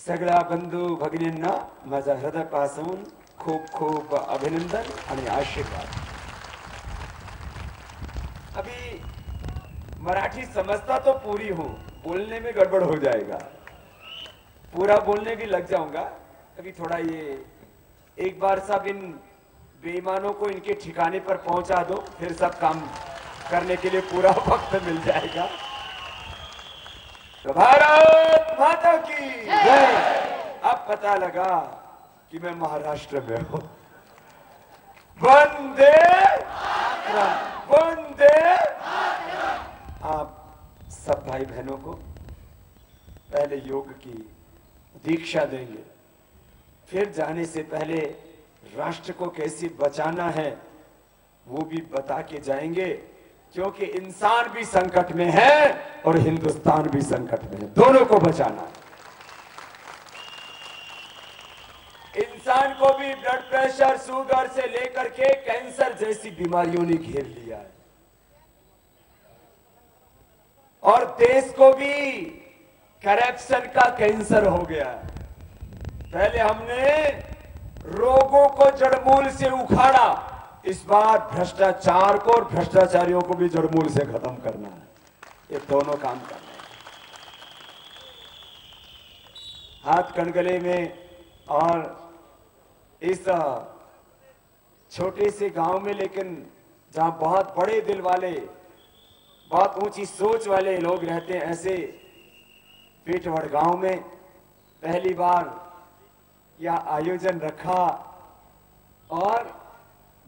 सगळ्या बंधू भगिनींना माझा हृदयापासून खूब खूब अभिनंदन आणि आशीर्वाद। अभी मराठी समझता तो पूरी हूं, बोलने में गड़बड़ हो जाएगा, पूरा बोलने भी लग जाऊंगा। अभी थोड़ा ये एक बार सब इन बेईमानों को इनके ठिकाने पर पहुंचा दो, फिर सब काम करने के लिए पूरा वक्त मिल जाएगा। तो भारत माता की जय। अब पता लगा कि मैं महाराष्ट्र में हूं। वंदे वंदे। आप सब भाई बहनों को पहले योग की दीक्षा देंगे, फिर जाने से पहले राष्ट्र को कैसे बचाना है वो भी बता के जाएंगे, क्योंकि इंसान भी संकट में है और हिंदुस्तान भी संकट में है, दोनों को बचाना है। इंसान को भी ब्लड प्रेशर, शुगर से लेकर के कैंसर जैसी बीमारियों ने घेर लिया है, और देश को भी करप्शन का कैंसर हो गया है। पहले हमने रोगों को जड़मूल से उखाड़ा, इस बार भ्रष्टाचार को और भ्रष्टाचारियों को भी जड़मूल से खत्म करना है। ये दोनों काम करना है, हाथ कणगले में। और इस छोटे से गांव में, लेकिन जहां बहुत बड़े दिल वाले, बहुत ऊंची सोच वाले लोग रहते हैं, ऐसे पेटवड़ गांव में पहली बार यह आयोजन रखा। और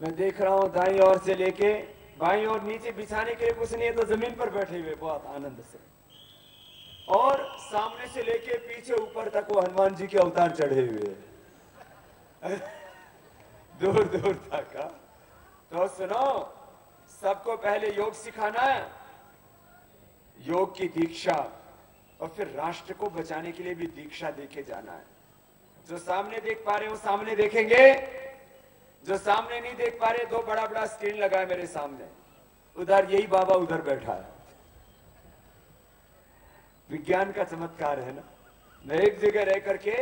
मैं देख रहा हूं दाईं ओर से लेके बाईं ओर, नीचे बिछाने के लिए कुछ नहीं है तो जमीन पर बैठे हुए बहुत आनंद से, और सामने से लेके पीछे ऊपर तक वो हनुमान जी के अवतार चढ़े हुए हैं दूर दूर तक। तो सुनो, सबको पहले योग सिखाना है, योग की दीक्षा, और फिर राष्ट्र को बचाने के लिए भी दीक्षा देके जाना है। जो सामने देख पा रहे हो सामने देखेंगे, जो सामने नहीं देख पा रहे, दो बड़ा बड़ा स्क्रीन लगा है मेरे सामने, उधर यही बाबा उधर बैठा है। विज्ञान का चमत्कार है ना। मैं एक जगह रह करके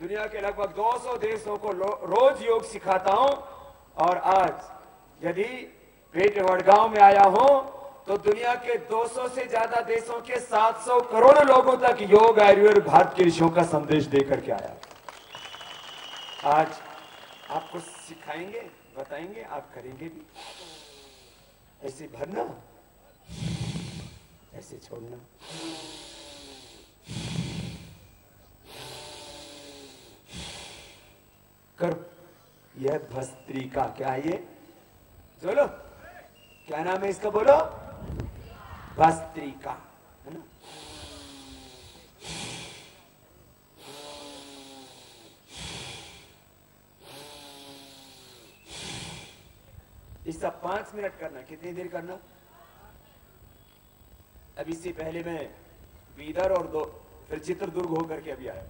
दुनिया के लगभग 200 देशों को रोज योग सिखाता हूं, और आज यदि पेटवड़ गांव में आया हूं तो दुनिया के 200 से ज्यादा देशों के 700 करोड़ लोगों तक योग, आयुर्वेद, भारत के ऋषियों का संदेश देकर के आया। आज आपको सिखाएंगे, बताएंगे, आप करेंगे भी। ऐसे भरना, ऐसे छोड़ना। कर यह भस्त्रिका, क्या है ये? चलो, क्या नाम है इसका, बोलो। भस्त्रिका, है ना। इसका 5 मिनट करना। कितनी देर करना? अब इससे पहले मैं बीदर और फिर चित्रदुर्ग होकर के अभी आया,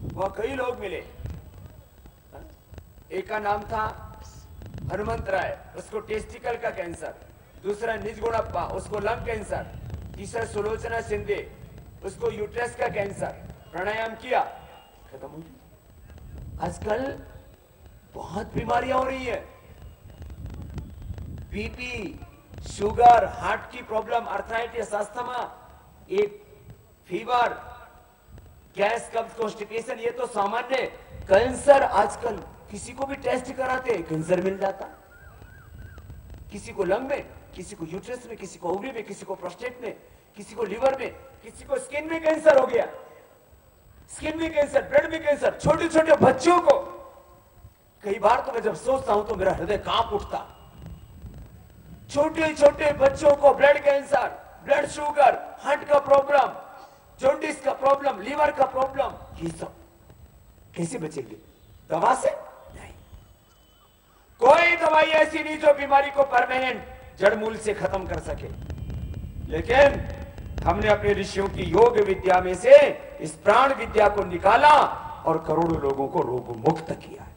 वहां कई लोग मिले। एक का नाम था हनुमंत राय, उसको टेस्टिकल का कैंसर, दूसरा निजगुणप्पा, उसको लंग कैंसर, तीसरा सुलोचना शिंदे, उसको यूट्रस का कैंसर। प्राणायाम किया, खत्म हो गया। आजकल बहुत बीमारियां हो रही है, बीपी, शुगर, हार्ट की प्रॉब्लम, अर्थराइटिस, अस्थमा, एक फीवर, गैस, कब्ज, कॉन्स्टिपेशन, ये तो सामान्य। कैंसर आजकल किसी को भी टेस्ट कराते हैं, कैंसर मिल जाता। किसी को लंग में, किसी को यूट्रस में, किसी को ओवरी में, किसी को प्रोस्टेट में, किसी को लिवर में, किसी को स्किन में कैंसर हो गया। स्किन में कैंसर, ब्लड में कैंसर, छोटे छोटे बच्चों को। कई बार तो मैं जब सोचता हूं तो मेरा हृदय कांप उठता। छोटे छोटे बच्चों को blood cancer, blood sugar, heart का प्रॉब्लम, जॉन्डिस का प्रॉब्लम, लीवर का प्रॉब्लम, ये सब कैसे बचेंगे? दवा से नहीं। कोई दवाई ऐसी नहीं जो बीमारी को परमानेंट जड़मूल से खत्म कर सके, लेकिन हमने अपने ऋषियों की योग विद्या में से इस प्राण विद्या को निकाला और करोड़ों लोगों को रोग मुक्त किया है।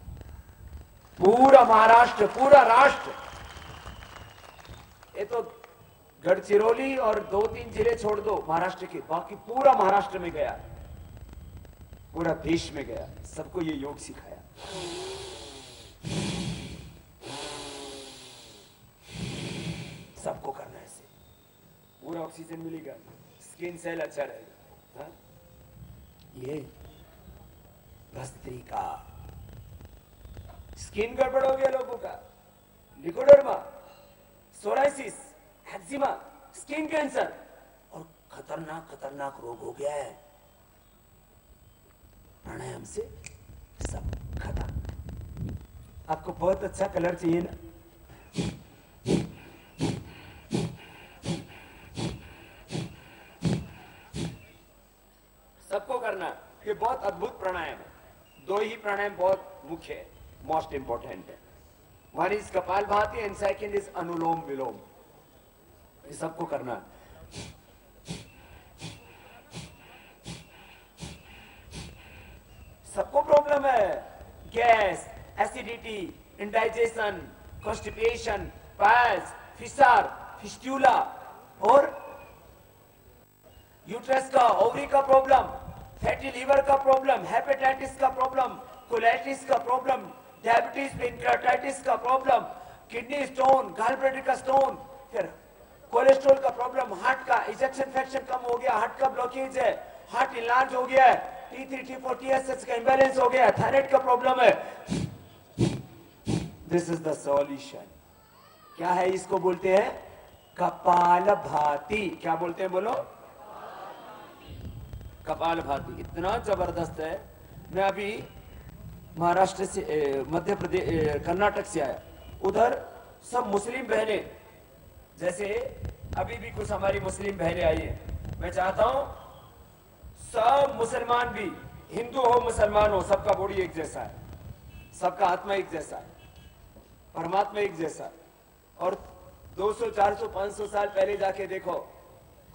पूरा महाराष्ट्र, पूरा राष्ट्र, ये तो गढ़चिरौली और 2-3 जिले छोड़ दो महाराष्ट्र के, बाकी पूरा महाराष्ट्र में गया। पूरा देश में गया, सबको ये योग सिखाया। सबको करना है ऐसे, पूरा ऑक्सीजन मिलेगा, स्किन सेल अच्छा रहेगा। हाँ? ये भस्त्रिका, स्किन गड़बड़ हो गया लोगों का, leucoderma, psoriasis, eczema, skin cancer और खतरनाक रोग हो गया है। प्राणायाम से सब खत्म। आपको बहुत अच्छा कलर चाहिए ना, सबको करना। ये बहुत अद्भुत प्राणायाम है। दो ही प्राणायाम बहुत मुख्य है, मोस्ट इंपॉर्टेंट है। One is Kapalbhati and second is Anulom Vilom. ये सबको करना है। सबको प्रॉब्लम है, gas, acidity, indigestion, constipation, piles, fissure, fistula और यूट्रस का, ओवरी का प्रॉब्लम, फैटी लीवर का प्रॉब्लम, हेपेटाइटिस का प्रॉब्लम, कोलाइटिस का प्रॉब्लम, डायबिटीज, पेनक्रियाटाइटिस का प्रॉब्लम, किडनी स्टोन, गॉलब्लैडर का स्टोन, फिर कोलेस्ट्रॉल का प्रॉब्लम, हार्ट का इजेक्शन फ्रैक्शन कम हो गया, हार्ट का ब्लॉकेज है, हार्ट इनलार्ज हो गया है, T3, T4, TSH का इंबैलेंस हो गया, थायराइड का प्रॉब्लम है। This is the solution. क्या है? इसको बोलते हैं कपालभाति। क्या बोलते हैं बोलो? कपालभाति। इतना जबरदस्त है। मैं अभी महाराष्ट्र से, मध्य प्रदेश, कर्नाटक से आया। उधर सब मुस्लिम बहनें, जैसे अभी भी कुछ हमारी मुस्लिम बहनें आई है। मैं चाहता हूं सब मुसलमान भी, हिंदू हो मुसलमान हो, सबका बॉडी एक जैसा है, सबका आत्मा एक जैसा है, परमात्मा एक जैसा है। और 200, 400, 500 साल पहले जाके देखो,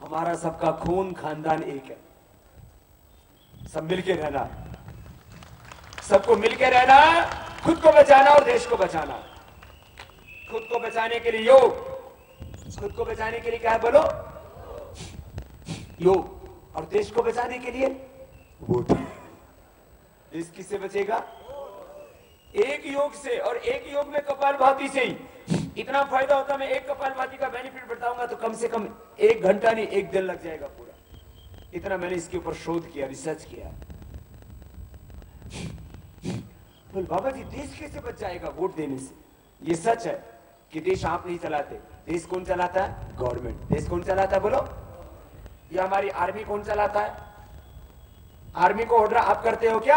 हमारा सबका खून खानदान एक है। सब मिलके रहना, सबको मिलके रहना, खुद को बचाना और देश को बचाना। खुद को बचाने के लिए योग, खुद को बचाने के लिए क्या है बोलो? योग। और देश को बचाने के लिए वोट। देश किससे बचेगा? एक योग से, और एक योग में कपालभाति से ही इतना फायदा होता है। मैं एक कपालभाति का बेनिफिट बताऊंगा तो कम से कम 1 घंटा नहीं 1 दिन लग जाएगा पूरा। इतना मैंने इसके ऊपर शोध किया, रिसर्च किया। बोल बाबा जी देश कैसे बच जाएगा वोट देने से? ये सच है कि देश आप नहीं चलाते। देश कौन चलाता है? गवर्नमेंट। देश कौन चलाता है बोलो? ये हमारी आर्मी कौन चलाता है? आर्मी को ऑर्डर आप करते हो क्या?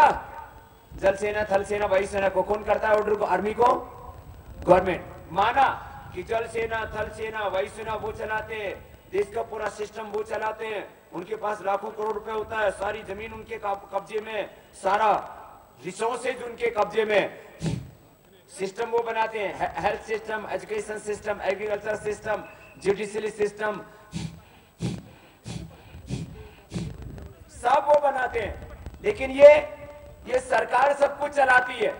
जल सेना, थल सेना, वायु सेना को कौन करता है ऑर्डर को? आर्मी को? गवर्नमेंट। माना कि जल सेना, थल सेना, वायु सेना वो चलाते हैं, देश का पूरा सिस्टम वो चलाते हैं, उनके पास लाखों करोड़ रुपए होता है, सारी जमीन उनके कब्जे में, सारा रिसोर्सेज उनके कब्जे में, सिस्टम वो बनाते हैं, health system, education system, agriculture system, judiciary system, सब वो बनाते हैं। लेकिन ये सरकार सब कुछ चलाती है,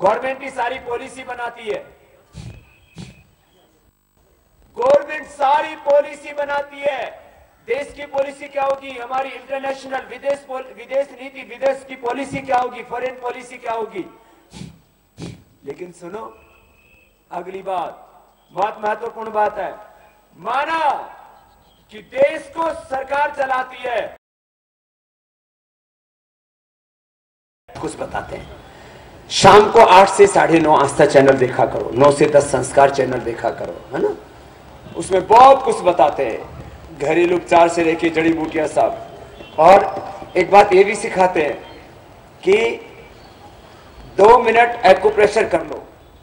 गवर्नमेंट की सारी पॉलिसी बनाती है, गवर्नमेंट सारी पॉलिसी बनाती है। देश की पॉलिसी क्या होगी? हमारी इंटरनेशनल विदेश नीति, विदेश की पॉलिसी क्या होगी? फॉरेन पॉलिसी क्या होगी? लेकिन सुनो, अगली बात, बहुत महत्वपूर्ण बात है। माना कि देश को सरकार चलाती है, कुछ बताते हैं। शाम को 8 से 9:30 आस्था चैनल देखा करो, 9 से 10 संस्कार चैनल देखा करो, है ना? उसमें बहुत कुछ बताते हैं, घरेलू उपचार से लेके जड़ी बूटियां सब। और एक बात ये भी सिखाते हैं कि 2 मिनट एक्यूप्रेशर कर लो।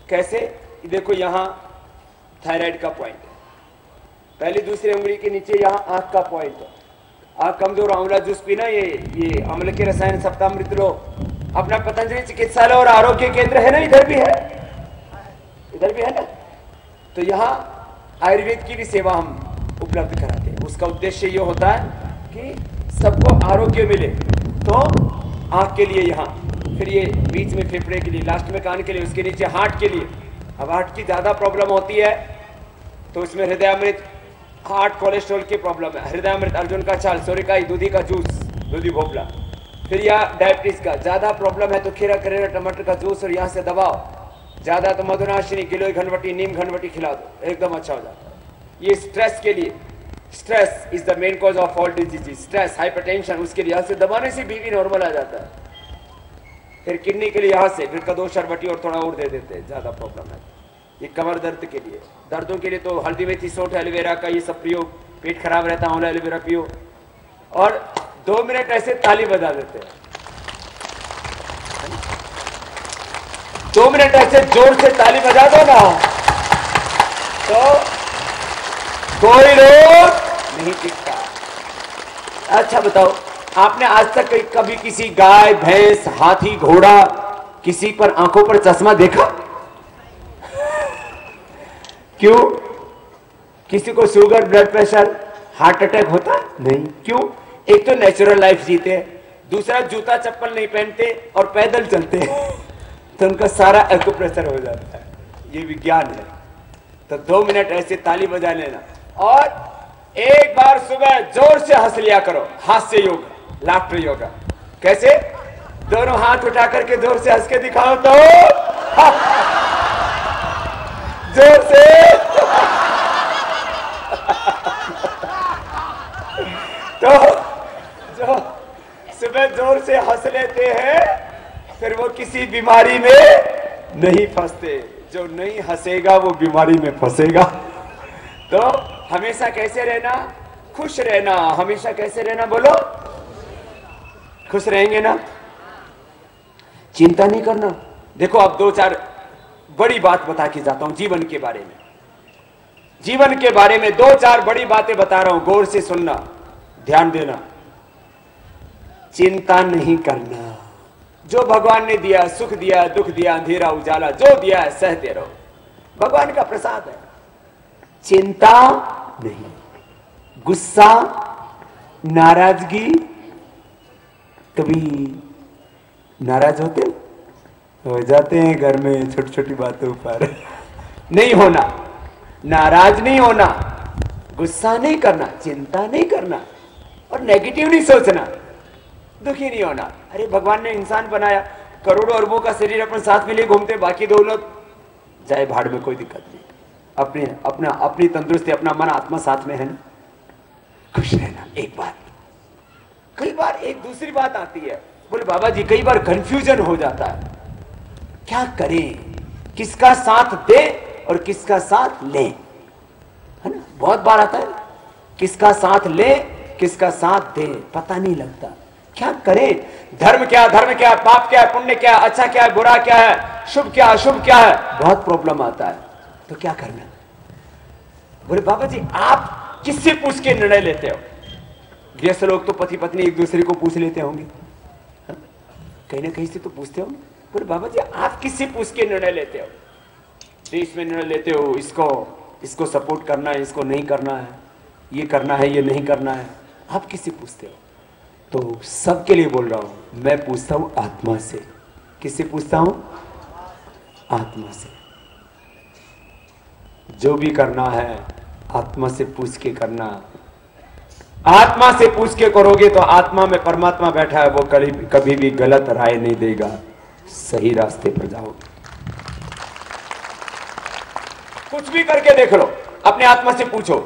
कैसे? देखो यहां थायराइड का पॉइंट है, पहली दूसरी उंगली के नीचे यहां आंख का पॉइंट है। आंख कमजोर, आंवला जूस पीना, ये अम्ल के रसायन सप्तामृत लो। अपना पतंजलि चिकित्सालय और आरोग्य केंद्र है ना, इधर भी है, इधर भी है ना। तो यहाँ आयुर्वेद की भी सेवा हम उपलब्ध कराते हैं। उसका उद्देश्य ये होता है कि सबको आरोग्य मिले। तो आंख के लिए यहाँ, फिर ये बीच में फेफड़े के लिए, लास्ट में कान के लिए, उसके नीचे हार्ट के लिए। अब हार्ट की ज्यादा प्रॉब्लम होती है तो उसमें हृदयामृत, हार्ट कोलेस्ट्रॉल की प्रॉब्लम है, हृदयामृत, अर्जुन का छाल, सोरिकाई, दूधी का जूस, दूधी भोपला, फिर यहाँ डायबिटीज का ज्यादा प्रॉब्लम है तो खीरा करेला टमाटर का जूस और यहाँ से दबाओ, ज्यादा तो मधुनाशिनी गिलोय घनवटी नीम घनवटी खिला दो, एकदम अच्छा हो जाता है। ये स्ट्रेस के लिए, stress is the main cause of all disease, stress hypertension, उसके लिए यहाँ से दबाने से बीपी नॉर्मल आ जाता है। फिर किडनी के लिए यहाँ से फिर कदो शरबती और थोड़ा और दे देते हैं, ज्यादा प्रॉब्लम है। ये कमर दर्द के लिए, दर्दों के लिए तो हल्दी मेथी सौंठ एलोवेरा का ये सब पियो, पेट खराब रहता है एलोवेरा पियो, और 2 मिनट ऐसे ताली बजा देते हैं, 2 मिनट ऐसे जोर से ताली बजा दो ना तो कोई रोग नहीं टिकता। अच्छा बताओ, आपने आज तक कभी किसी गाय भैंस हाथी घोड़ा किसी पर आंखों पर चश्मा देखा? क्यों? किसी को sugar blood pressure heart attack होता? नहीं। क्यों? एक तो नेचुरल लाइफ जीते, दूसरा जूता चप्पल नहीं पहनते और पैदल चलते तो उनका सारा एक्यूप्रेशर हो जाता है। ये विज्ञान है। तो 2 मिनट ऐसे ताली बजा लेना और एक बार सुबह जोर से हंस लिया करो, हास्य योग, लाफ्टर योगा। कैसे? दोनों हाथ उठा करके जोर से हंस के दिखाओ तो जोर से तो जो सुबह जोर से हंस लेते हैं फिर वो किसी बीमारी में नहीं फंसते, जो नहीं हंसेगा वो बीमारी में फंसेगा। तो हमेशा कैसे रहना? खुश रहना। हमेशा कैसे रहना बोलो? खुश रहेंगे ना, चिंता नहीं करना। देखो अब 2-4 बड़ी बात बता के जाता हूं जीवन के बारे में। जीवन के बारे में 2-4 बड़ी बातें बता रहा हूं, गौर से सुनना, ध्यान देना। चिंता नहीं करना। जो भगवान ने दिया, सुख दिया, दुख दिया, अंधेरा उजाला, जो दिया है सहते रहो, भगवान का प्रसाद है। चिंता नहीं। गुस्सा, नाराजगी, कभी नाराज होते हो जाते हैं घर में छोटी छोटी बातों पर नहीं होना, नाराज नहीं होना, गुस्सा नहीं करना, चिंता नहीं करना और नेगेटिव नहीं सोचना, दुखी नहीं होना। अरे भगवान ने इंसान बनाया, करोड़ों अरबों का शरीर अपन साथ में लिए घूमते, बाकी दौलत जाए भाड़ में, कोई दिक्कत नहीं। अपनी तंदुरुस्ती, अपना मन आत्मा साथ में है ना, खुश रहना। एक बात, कई बार एक दूसरी बात आती है, बोले बाबा जी कई बार कंफ्यूजन हो जाता है, क्या करें, किसका साथ दे और किसका साथ ले, है ना? बहुत बार आता है, किसका साथ ले किसका साथ दे, पता नहीं लगता, क्या करें, धर्म क्या, धर्म क्या, पाप क्या, पुण्य क्या, अच्छा क्या है, बुरा क्या है, शुभ क्या, अशुभ क्या है, बहुत प्रॉब्लम आता है। तो क्या करना? बोले बाबा जी आप किससे पूछ के निर्णय लेते हो? गृहस्थ लोग तो पति पत्नी एक दूसरे को पूछ लेते होंगे, कहीं ना कहीं से तो पूछते होंगे। बोले बाबा जी आप किससे पूछ के निर्णय लेते हो? देश में निर्णय लेते हो, इसको सपोर्ट करना है, इसको नहीं करना है, ये करना है, ये नहीं करना है, आप किससे पूछते हो? तो सबके लिए बोल रहा हूं, मैं पूछता हूं आत्मा से। किससे पूछता हूं? आत्मा से। जो भी करना है आत्मा से पूछ के करना। आत्मा से पूछ के करोगे तो आत्मा में परमात्मा बैठा है, वो कभी भी गलत राय नहीं देगा, सही रास्ते पर जाओगे। कुछ भी करके देख लो, अपने आत्मा से पूछो,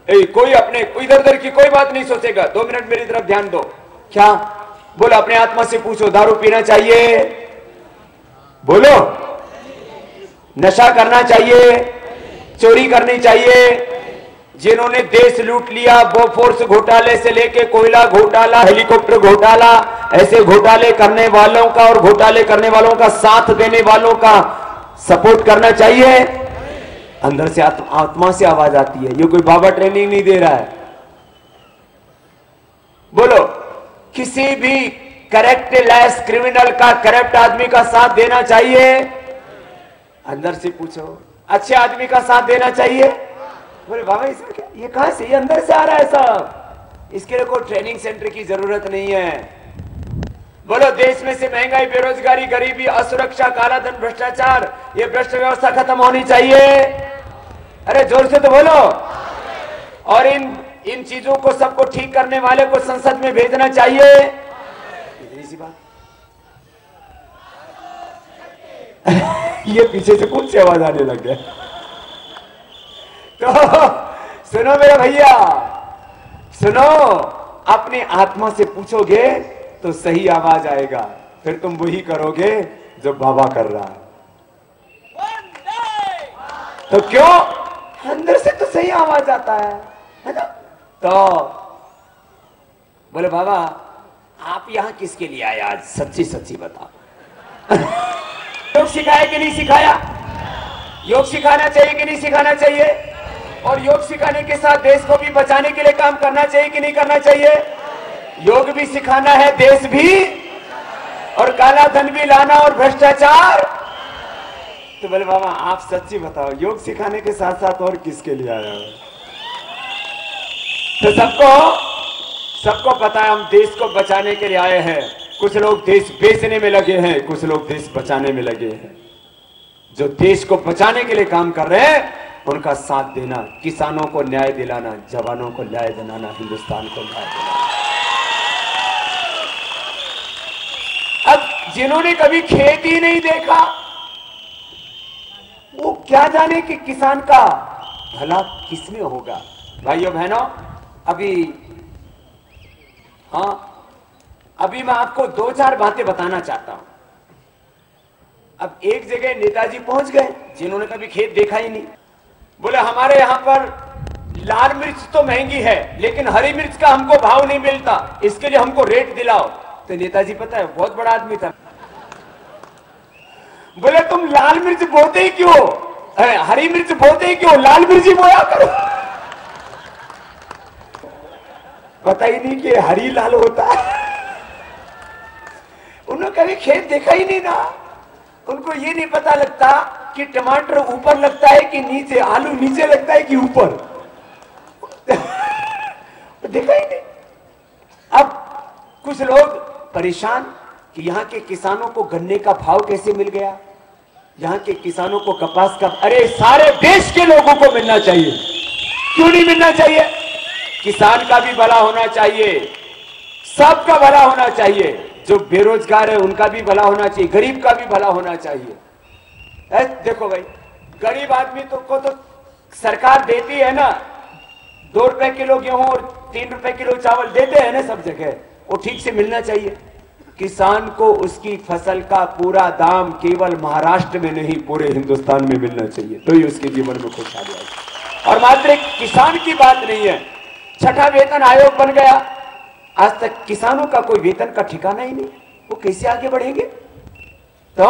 कोई अपने इधर उधर की कोई बात नहीं सोचेगा। 2 मिनट मेरी तरफ ध्यान दो। क्या बोलो? अपने आत्मा से पूछो, दारू पीना चाहिए? बोलो। नशा करना चाहिए? चोरी करनी चाहिए? जिन्होंने देश लूट लिया, बोफोर्स घोटाले से लेके कोयला घोटाला, हेलीकॉप्टर घोटाला, ऐसे घोटाले करने वालों का और घोटाले करने वालों का साथ देने वालों का सपोर्ट करना चाहिए? अंदर से आत्मा से आवाज आती है, ये कोई बाबा ट्रेनिंग नहीं दे रहा है। बोलो, किसी भी करेक्ट लेस क्रिमिनल का, करप्ट आदमी का साथ देना चाहिए? अंदर से पूछो। अच्छे आदमी का साथ देना चाहिए? बोले बाबा इसका क्या, ये कहां से, ये अंदर से आ रहा है सब, इसके लिए कोई ट्रेनिंग सेंटर की जरूरत नहीं है। बोलो, देश में से महंगाई, बेरोजगारी, गरीबी, असुरक्षा, काला धन, भ्रष्टाचार, ये भ्रष्ट व्यवस्था खत्म होनी चाहिए। अरे जोर से तो बोलो। और इन चीजों को सबको ठीक करने वाले को संसद में भेजना चाहिए। सी बात। ये पीछे से कौन सी आवाज आने लग गया? तो सुनो मेरे भैया, सुनो, अपनी आत्मा से पूछोगे तो सही आवाज आएगा, फिर तुम वही करोगे जो बाबा कर रहा है। तो क्यों? अंदर से तो सही आवाज आता है ना? तो बोले बाबा आप यहां किसके लिए आए आज? सच्ची सच्ची बताओ। योग सिखाया कि नहीं सिखाया? योग सिखाना चाहिए कि नहीं सिखाना चाहिए? और योग सिखाने के साथ देश को भी बचाने के लिए काम करना चाहिए कि नहीं करना चाहिए? योग भी सिखाना है, देश भी, और काला धन भी लाना, और भ्रष्टाचार। तो बोले बाबा आप सच्ची बताओ, योग सिखाने के साथ साथ और किसके लिए आया हो? तो सबको पता है हम देश को बचाने के लिए आए हैं। कुछ लोग देश बेचने में लगे हैं, कुछ लोग देश बचाने में लगे हैं। जो देश को बचाने के लिए काम कर रहे हैं उनका साथ देना, किसानों को न्याय दिलाना, जवानों को न्याय दिलाना, हिंदुस्तान को न्याय दिलाना। अब जिन्होंने कभी खेत ही नहीं देखा वो क्या जाने कि किसान का भला किसमें होगा। भाइयों बहनों, अभी मैं आपको दो चार बातें बताना चाहता हूं। अब एक जगह नेताजी पहुंच गए जिन्होंने कभी खेत देखा ही नहीं। बोले हमारे यहां पर लाल मिर्च तो महंगी है लेकिन हरी मिर्च का हमको भाव नहीं मिलता, इसके लिए हमको रेट दिलाओ। तो नेताजी पता है बहुत बड़ा आदमी था, बोले तुम लाल मिर्च बोते ही क्यों, हरी मिर्च बोते ही क्यों, लाल मिर्च ही बोया करो। पता ही नहीं कि हरी लाल होता है। उन्होंने कभी खेत देखा ही नहीं ना, उनको ये नहीं पता लगता कि टमाटर ऊपर लगता है कि नीचे, आलू नीचे लगता है कि ऊपर। देखा ही नहीं। अब कुछ लोग परेशान कि यहाँ के किसानों को गन्ने का भाव कैसे मिल गया, यहाँ के किसानों को कपास का, अरे सारे देश के लोगों को मिलना चाहिए, क्यों नहीं मिलना चाहिए? किसान का भी भला होना चाहिए, सबका भला होना चाहिए, जो बेरोजगार है उनका भी भला होना चाहिए, गरीब का भी भला होना चाहिए। देखो भाई, गरीब आदमी को तो सरकार देती है ना, 2 रुपए किलो गेहूं और 3 रुपए किलो चावल देते हैं ना सब जगह, वो ठीक से मिलना चाहिए। किसान को उसकी फसल का पूरा दाम केवल महाराष्ट्र में नहीं पूरे हिंदुस्तान में मिलना चाहिए, तो ही उसके जीवन में खुशहाली आएगी। और मात्र किसान की बात नहीं है, छठा वेतन आयोग बन गया, आज तक किसानों का कोई वेतन का ठिकाना ही नहीं, वो कैसे आगे बढ़ेंगे? तो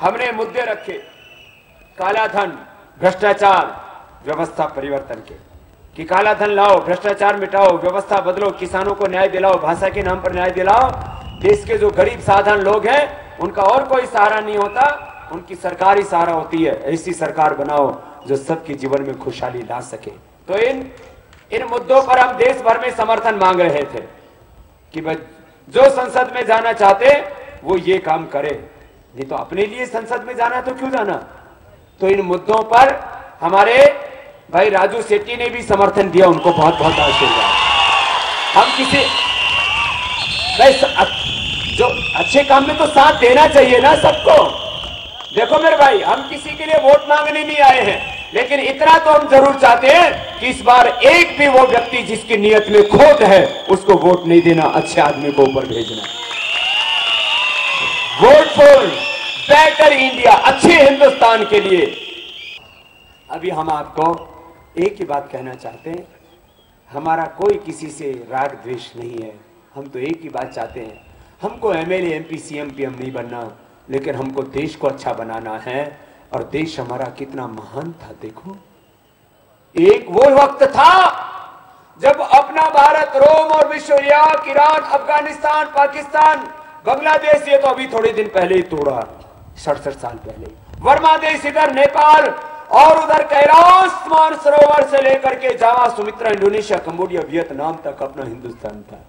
हमने मुद्दे रखे, काला धन, भ्रष्टाचार, व्यवस्था परिवर्तन के, कि काला धन लाओ, भ्रष्टाचार मिटाओ, व्यवस्था बदलो, किसानों को न्याय दिलाओ, भाषा के नाम पर न्याय दिलाओ। देश के जो गरीब साधारण लोग हैं उनका और कोई सहारा नहीं होता, उनकी सरकार ही सहारा होती है। ऐसी सरकार बनाओ जो सबके जीवन में खुशहाली ला सके। तो इन मुद्दों पर हम देश भर में समर्थन मांग रहे थे कि जो संसद में जाना चाहते वो ये काम करे, नहीं तो अपने लिए संसद में जाना तो क्यों जाना। तो इन मुद्दों पर हमारे भाई राजू शेट्टी ने भी समर्थन दिया, उनको बहुत बहुत आशीर्वाद। हम किसी जो अच्छे काम में तो साथ देना चाहिए ना सबको। देखो मेरे भाई, हम किसी के लिए वोट मांगने नहीं आए हैं, लेकिन इतना तो हम जरूर चाहते हैं कि इस बार एक भी वो व्यक्ति जिसकी नियत में खोट है उसको वोट नहीं देना, अच्छे आदमी को ऊपर भेजना। वोट फॉर बेटर इंडिया, अच्छे हिंदुस्तान के लिए। अभी हम आपको एक ही बात कहना चाहते हैं, हमारा कोई किसी से राग द्वेष नहीं है, हम तो एक ही बात चाहते हैं, हमको एमएलए एमपी सीएम पीएम नहीं बनना, लेकिन हमको देश को अच्छा बनाना है। और देश हमारा कितना महान था देखो। एक वो वक्त था जब अपना भारत रोम और विश्व, इराक, ईरान, अफगानिस्तान, पाकिस्तान, बांग्लादेश, ये तो अभी थोड़े दिन पहले ही तोड़ा, 67 साल पहले। वर्मा देश इधर, नेपाल, और उधर कैलाश मानसरोवर से लेकर के जावा, सुमित्रा, इंडोनेशिया, कंबोडिया, वियतनाम तक अपना हिंदुस्तान था।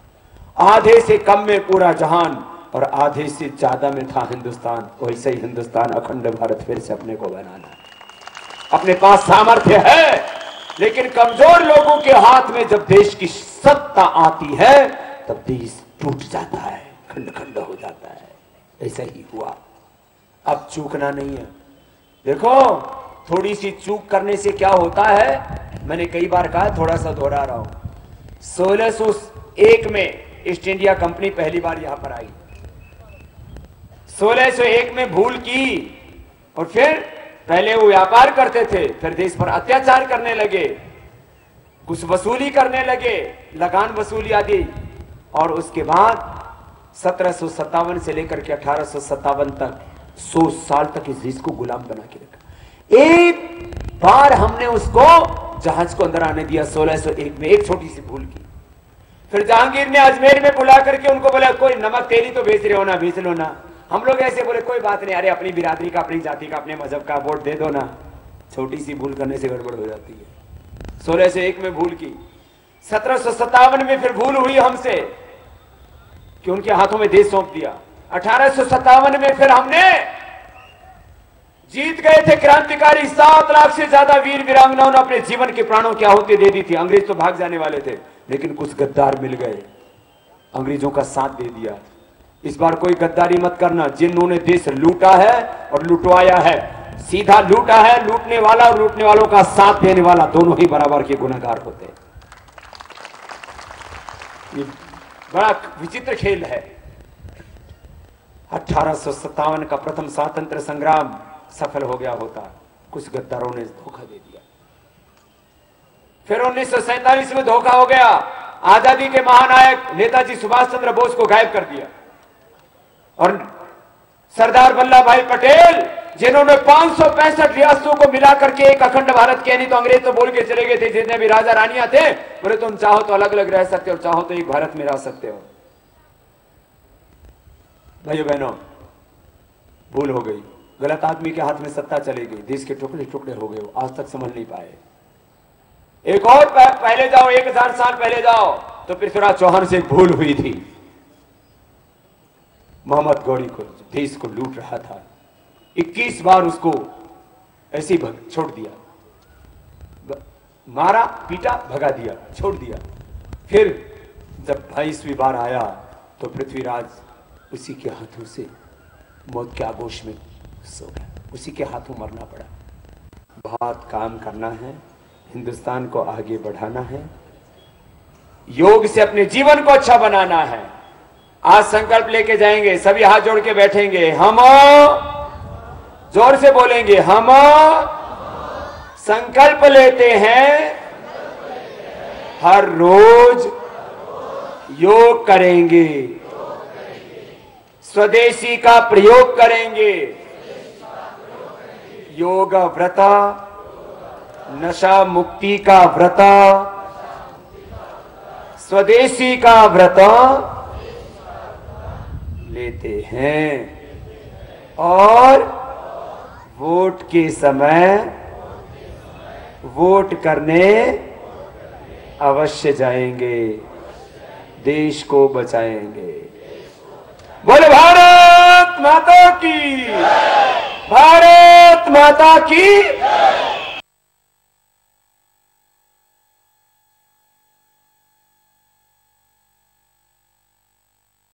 आधे से कम में पूरा जहान और आधे से ज्यादा में था हिंदुस्तान। वैसे ही हिंदुस्तान अखंड भारत फिर से अपने को बनाना है। अपने पास सामर्थ्य है, लेकिन कमजोर लोगों के हाथ में जब देश की सत्ता आती है तब देश टूट जाता है। खंड खंड हो जाता है। ऐसा ही हुआ। अब चूकना नहीं है। देखो थोड़ी सी चूक करने से क्या होता है, मैंने कई बार कहा, थोड़ा सा दोहरा रहा हूं। 1601 में ईस्ट इंडिया कंपनी पहली बार यहां पर आई। 1601 में भूल की और फिर पहले वो व्यापार करते थे, फिर देश पर अत्याचार करने लगे, कुछ वसूली करने लगे, लगान वसूली आदि, और उसके बाद 1757 से लेकर के 1857 तक 100 साल तक इस देश को गुलाम बना के रखा। एक बार हमने उसको जहाज को अंदर आने दिया 1601 में, एक छोटी सी भूल की। फिर जहांगीर ने अजमेर में बुला करके उनको बोला कोई नमक तेली तो बेच रहे हो ना, बेच लो ना। हम लोग ऐसे बोले कोई बात नहीं, अरे अपनी बिरादरी का, अपनी जाति का, अपने मजहब का वोट दे दो ना। छोटी सी भूल करने से गड़बड़ हो जाती है। 1601 में भूल की, 1757 में फिर भूल हुई हमसे कि उनके हाथों में देश सौंप दिया। 1857 में फिर हमने जीत गए थे क्रांतिकारी, 7 लाख से ज्यादा वीर वीरांगनाओं ने अपने जीवन के प्राणों की आहुति दे दी थी। अंग्रेज तो भाग जाने वाले थे, लेकिन कुछ गद्दार मिल गए, अंग्रेजों का साथ दे दिया। इस बार कोई गद्दारी मत करना। जिन्होंने देश लूटा है और लुटवाया है, सीधा लूटा है, लूटने वाला और लूटने वालों का साथ देने वाला दोनों ही बराबर के गुनहगार होते हैं। ये बड़ा विचित्र खेल है। 1857 का प्रथम स्वातंत्र संग्राम सफल हो गया होता, कुछ गद्दारों ने धोखा दे दिया। फिर 1947 में धोखा हो गया, आजादी के महानायक नेताजी सुभाष चंद्र बोस को गायब कर दिया, और सरदार वल्लभ भाई पटेल जिन्होंने 565 रियासतों को मिलाकर के एक अखंड भारत किया, नहीं तो अंग्रेज तो बोल के चले गए थे, जितने भी राजा रानियां थे बोले तुम चाहो तो अलग अलग रह सकते हो, चाहो तो एक भारत में रह सकते हो। भाइयों बहनों, भूल हो गई, गलत आदमी के हाथ में सत्ता चली गई, देश के टुकड़े टुकड़े हो गए, आज तक समझ नहीं पाए। एक और पहले जाओ, 1000 साल पहले जाओ तो पृथ्वीराज चौहान से एक भूल हुई थी। मोहम्मद गौरी को देश को लूट रहा था, 21 बार उसको ऐसे ही छोड़ दिया, मारा पीटा भगा दिया, छोड़ दिया। फिर जब 22वीं बार आया तो पृथ्वीराज उसी के हाथों से मौत के आगोश में सो गया, उसी के हाथों मरना पड़ा। बहुत काम करना है, हिंदुस्तान को आगे बढ़ाना है, योग से अपने जीवन को अच्छा बनाना है। आज संकल्प लेके जाएंगे, सभी हाथ जोड़ के बैठेंगे, हम जोर से बोलेंगे, हम संकल्प लेते हैं हर रोज योग करेंगे, स्वदेशी का प्रयोग करेंगे, योग व्रत, नशा मुक्ति का व्रत, स्वदेशी का व्रत लेते हैं, और वोट के समय वोट करने अवश्य जाएंगे, देश को बचाएंगे। बोले भारत माता की, भारत माता की।